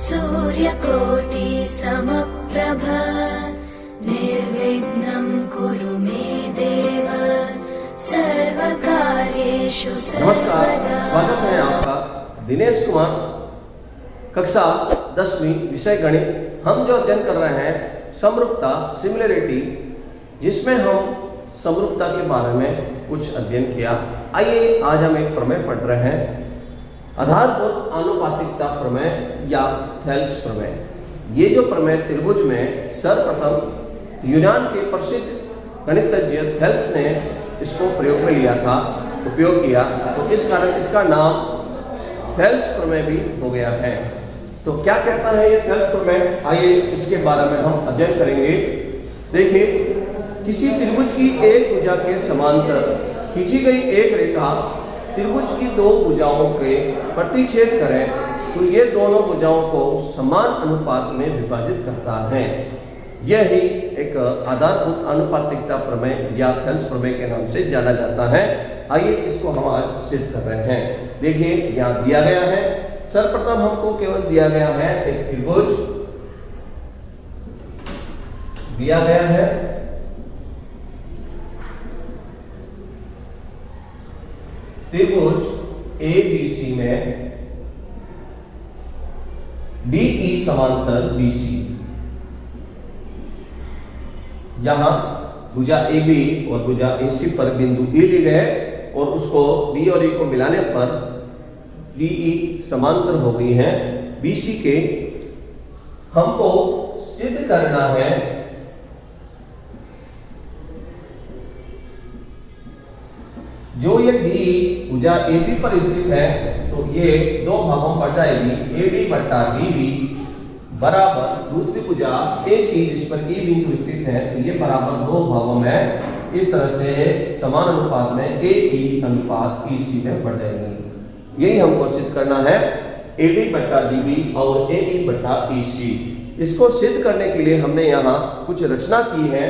सूर्यकोटि समप्रभ निर्विघ्नं कुरु मे देव सर्वकार्येषु सर्वदा। स्वागत है आपका दिनेश कुमार, कक्षा 10वीं, विषय गणित। हम जो अध्ययन कर रहे हैं समरूपता, सिमिलरिटी, जिसमें हम समरूपता के बारे में कुछ अध्ययन किया। आइए आज हम एक प्रमेय पढ़ रहे हैं, आधारभूत आनुपातिकता प्रमेय या थेल्स प्रमेय। ये जो प्रमेय त्रिभुज में सर्वप्रथम यूनान के प्रसिद्ध गणितज्ञ थेल्स ने इसको प्रयोग में लिया था, उपयोग किया, तो इस कारण इसका नाम थेल्स प्रमेय भी हो गया है। तो क्या कहता है ये थेल्स प्रमेय, आइए इसके बारे में हम अध्ययन करेंगे। देखिए, किसी त्रिभुज की एक भुजा के समांतर खींची गई एक रेखा त्रिभुज की दो भुजाओं के प्रतिच्छेद करें तो ये दोनों भुजाओं को समान अनुपात में विभाजित करता है। यही एक आधारभूत आनुपातिकता प्रमेय या थेल्स प्रमेय के नाम से जाना जाता है। आइए इसको हम आज सिद्ध कर रहे हैं। देखिए, यहाँ दिया गया है, सर्वप्रथम हमको केवल दिया गया है एक त्रिभुज दिया गया है, त्रिभुज ABC में DE समांतर BC। यहां भुजा AB और भुजा AC पर बिंदु E लिए गए और उसको B और E को मिलाने पर DE समांतर हो गई है BC के। हमको सिद्ध करना है जो ये डी भुजा AB पर स्थित है तो ये दो भागों में बढ़ जाएगी, AD बट्टा BB बराबर दूसरी भुजा AC जिस पर E बिंदु स्थित है तो ये बराबर दो भागों में इस तरह से समान अनुपात में AE अनुपात EC में बढ़ जाएगी। यही हमको सिद्ध करना है, AD बट्टा DB और AE बट्टा EC। इसको सिद्ध करने के लिए हमने यहाँ कुछ रचना की है।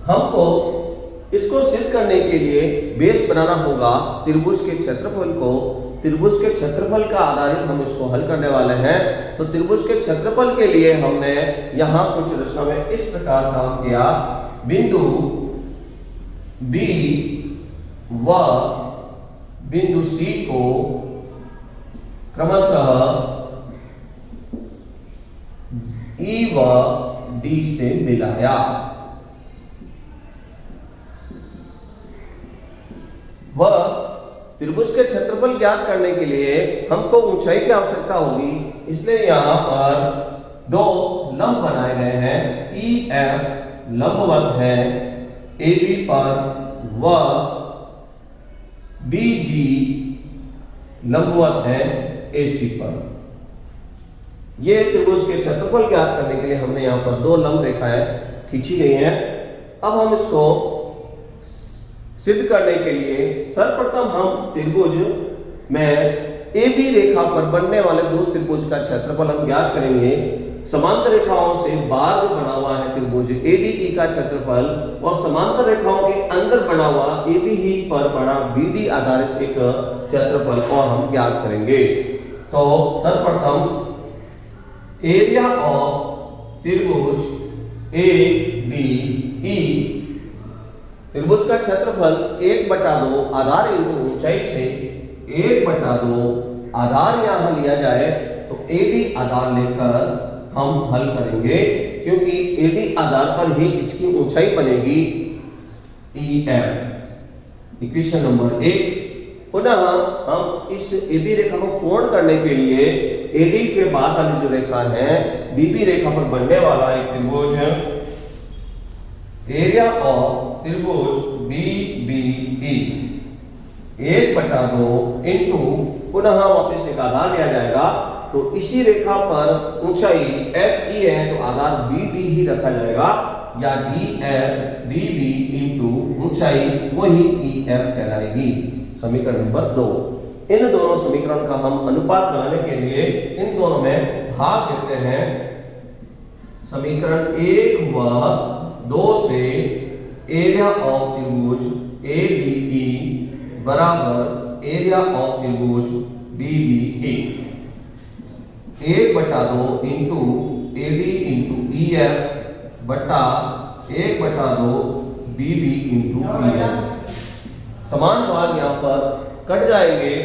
हमको इसको सिद्ध करने के लिए बेस बनाना होगा त्रिभुज के क्षेत्रफल को। त्रिभुज के क्षेत्रफल का आधारित हम इसको हल करने वाले हैं। तो त्रिभुज के क्षेत्रफल के लिए हमने यहां कुछ रचना में इस प्रकार काम किया। बिंदु B व बिंदु C को क्रमशः E व D से मिलाया। वह त्रिभुज के क्षेत्रफल ज्ञात करने के लिए हमको ऊंचाई की आवश्यकता होगी, इसलिए यहां पर दो लंब बनाए गए हैं। EF लंबवत है AB पर व BG लंबवत है AC पर। ये त्रिभुज के क्षेत्रफल ज्ञात करने के लिए हमने यहां पर दो लंब रेखाएं खींची गई हैं। अब हम इसको सिद्ध करने के लिए सर्वप्रथम हम त्रिभुज में AB रेखा पर बनने वाले दो त्रिभुज का क्षेत्रफल हम ज्ञात करेंगे। समांतर रेखाओं से बाहर जो बना हुआ है त्रिभुज ADE का क्षेत्रफल और समांतर रेखाओं के अंदर बना हुआ ABE पर बना BD आधारित एक क्षेत्रफल और हम ज्ञात करेंगे। तो सर्वप्रथम एरिया ऑफ त्रिभुज ABE, त्रिभुज का क्षेत्रफल 1/2 आधार इंटू ऊंचाई से 1/2 आधार यहां लिया जाए तो AD आधार लेकर हम हल करेंगे, क्योंकि AD आधार पर ही इसकी ऊंचाई बनेगी EF। Equation number 1। पुनः हम इस AB रेखा को पूर्ण करने के लिए AD के बाद वाली जो रेखा है BB रेखा पर बनने वाला एक त्रिभुज एरिया ऑफ त्रिभुज BBE 1/2 इंटू पुनः वापस एक आधार लिया जाएगा तो इसी रेखा पर ऊंचाई FE है तो आधार BD ही रखा जाएगा या DF DB इंटू ऊंचाई वही EF कहलाएगी। समीकरण नंबर 2। इन दोनों समीकरण का हम अनुपात बनाने के लिए इन दोनों में भाग देते हैं। समीकरण 1 व 2 से एरिया ऑफ त्रिभुज ABE बराबर एरिया ऑफ त्रिभुज DBE, 1/2 into AB into EF बटा 1/2 BB इंटू EF। समान भाग यहाँ पर कट जाएंगे,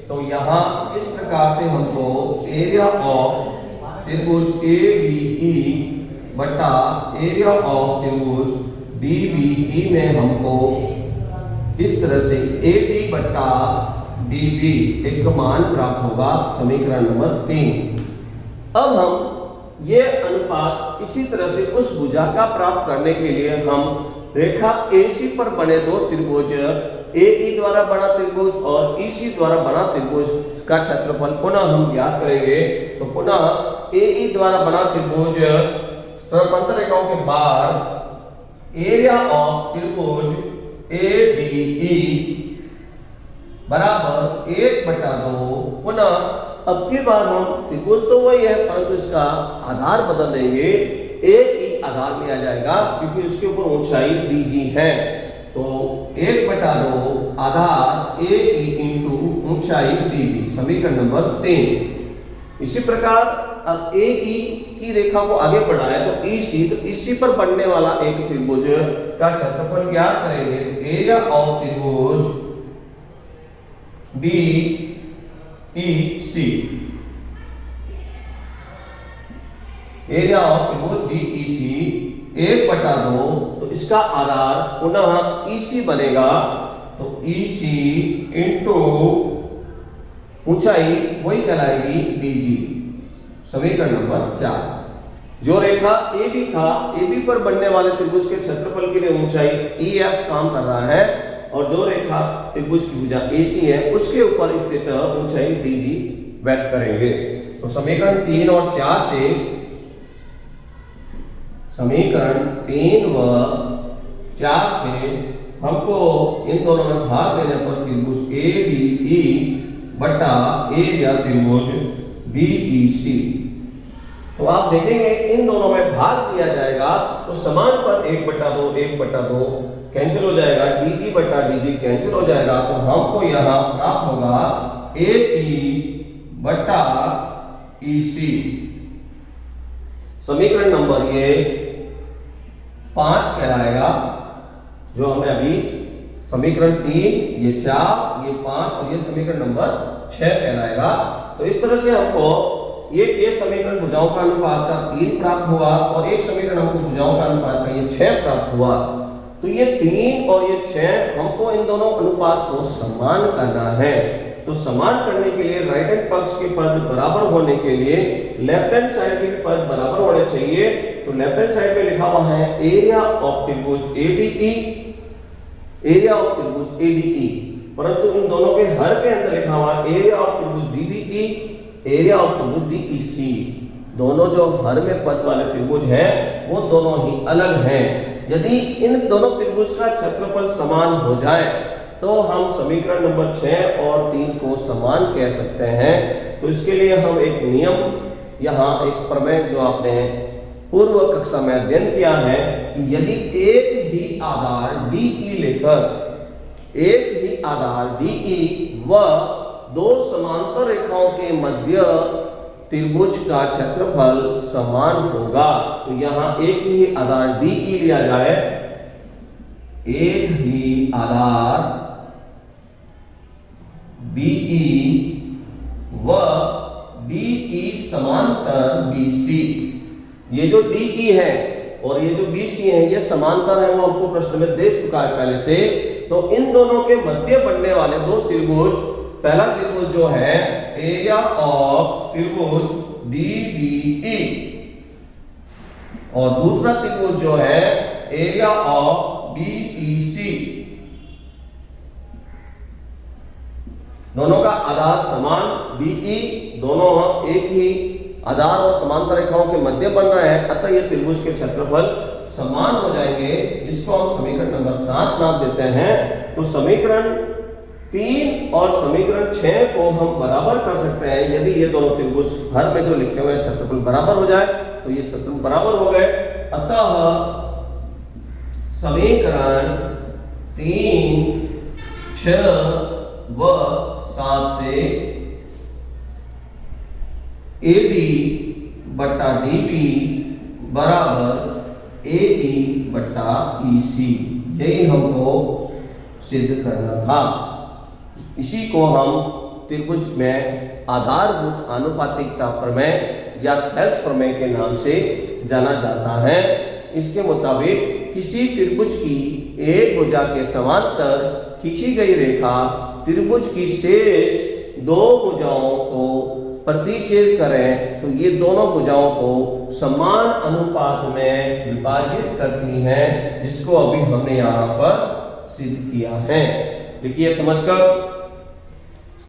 तो यहाँ इस प्रकार से हमको एरिया ऑफ त्रिभुज ABE बटा एरिया ऑफ त्रिभुज DBE में हमको इस तरह से AB बटा DB एक मान प्राप्त होगा, समीकरण नंबर 3। अब हम ये अनुपात इसी तरह से उस भुजा का प्राप्त करने के लिए हम रेखा AC पर बने दो त्रिभुज AE द्वारा बना त्रिभुज और EC द्वारा बना त्रिभुज का क्षेत्रफल पुनः हम ज्ञात करेंगे। तो पुनः AE द्वारा बना त्रिभुज समांतर रेखाओं के बाद एरिया ऑफ त्रिभुज ADE बराबर 1/2 पुनः अब की बार हम त्रिभुज तो वही है परंतु इसका आधार बदल देंगे, AE आधार में आ जाएगा क्योंकि उसके ऊपर ऊंचाई DG है। तो 1/2 आधार AE इंटू ऊंचाई DG, समीकरण नंबर 3। इसी प्रकार अब AE की रेखा को आगे बढ़ाए तो EC, तो EC पर बनने वाला एक त्रिभुज का क्षेत्रफल ज्ञात करेंगे। एरिया ऑफ त्रिभुज DEC, एरिया ऑफ त्रिभुज DEC 1/2, तो इसका आधार पुनः EC बनेगा, तो EC इंटू ऊंचाई वही कहलाएगी DG, समीकरण नंबर 4। जो रेखा AB था, AB पर बनने वाले त्रिभुज के क्षेत्रफल के लिए ऊंचाई EF काम कर रहा है और जो रेखा त्रिभुज की भुजा AC है उसके ऊपर स्थित ऊंचाई DG व्यक्त करेंगे। तो समीकरण 3 और 4 से, समीकरण 3 व 4 से हमको इन दोनों में भाग देने पर त्रिभुज ADE बटा एरिया त्रिभुज DEC, तो आप देखेंगे इन दोनों में भाग दिया जाएगा तो समान पर 1/2 कैंसिल हो जाएगा, DG बटा DG कैंसिल हो जाएगा, तो हमको यहां प्राप्त होगा AE बटा EC। समीकरण नंबर ये 5 कहलाएगा, जो हमें अभी समीकरण 3, ये 4, ये 5 और ये समीकरण नंबर 6 कहलाएगा। तो इस तरह से हमको ये समीकरण भुजाओं का अनुपात का 3 प्राप्त हुआ और एक समीकरण हमको भुजाओं का अनुपात का ये 6 प्राप्त हुआ। तो ये 3 और ये 6 हमको इन दोनों अनुपात को समान करना है। तो समान करने के लिए राइट हैंड पक्ष के पद बराबर होने के लिए लेफ्ट हैंड साइड के पद बराबर होने चाहिए। तो लेफ्ट हैंड साइड पे लिखा हुआ है एरिया ऑफ त्रिभुज ADE, एरिया ऑफ त्रिभुज ADE, परंतु इन दोनों के हर के अंदर लिखा हुआ एरिया ऑफ त्रिभुज DBE, एरिया ऑफ त्रिभुज DEC। दोनों जो हर में पद वाले त्रिभुज हैं वो दोनों ही अलग हैं। यदि इन दोनों त्रिभुज का क्षेत्रफल समान हो जाए तो हम समीकरण नंबर 6 और 3 को समान कह सकते हैं। तो इसके लिए हम एक नियम, यहाँ एक प्रमेय जो आपने पूर्व कक्षा में अध्ययन किया है कि यदि एक ही आधार DE लेकर एक ही आधार DE व दो समांतर रेखाओं के मध्य त्रिभुज का क्षेत्रफल समान होगा, तो यहां एक ही आधार DE लिया जाए, एक ही आधार BE व DE समांतर BC। ये जो DE है और ये जो BC है ये समांतर है, वो हमको प्रश्न में देख चुका है पहले से। तो इन दोनों के मध्य बनने वाले दो त्रिभुज, पहला त्रिभुज जो है एरिया ऑफ त्रिभुज DBE और दूसरा त्रिभुज जो है एरिया ऑफ DEC। दोनों का आधार समान BE, दोनों एक ही आधार और समांतर रेखाओं के मध्य बन रहे हैं, अतः ये त्रिभुज के क्षेत्रफल समान हो जाएंगे। इसको हम समीकरण नंबर 7 नाम देते हैं। तो समीकरण 3 और समीकरण 6 को हम बराबर कर सकते हैं यदि ये दोनों त्रिभुज हर में जो लिखे हुए क्षेत्रफल बराबर हो जाए, तो ये क्षेत्रफल बराबर हो गए। अतः समीकरण 3, 6 व 7 से AD बटा DB बराबर AE बटा EC, यही हमको सिद्ध करना था। इसी को हम त्रिभुज में आधारभूत आनुपातिकता प्रमेय या थेल्स प्रमेय के नाम से जाना जाता है। इसके मुताबिक किसी त्रिभुज की एक भुजा के समांतर खींची गई रेखा त्रिभुज की शेष दो भुजाओं को प्रतिच्छेद करें तो ये दोनों भुजाओं को समान अनुपात में विभाजित करती हैं, जिसको अभी हमने यहाँ पर सिद्ध किया है। देखिए समझकर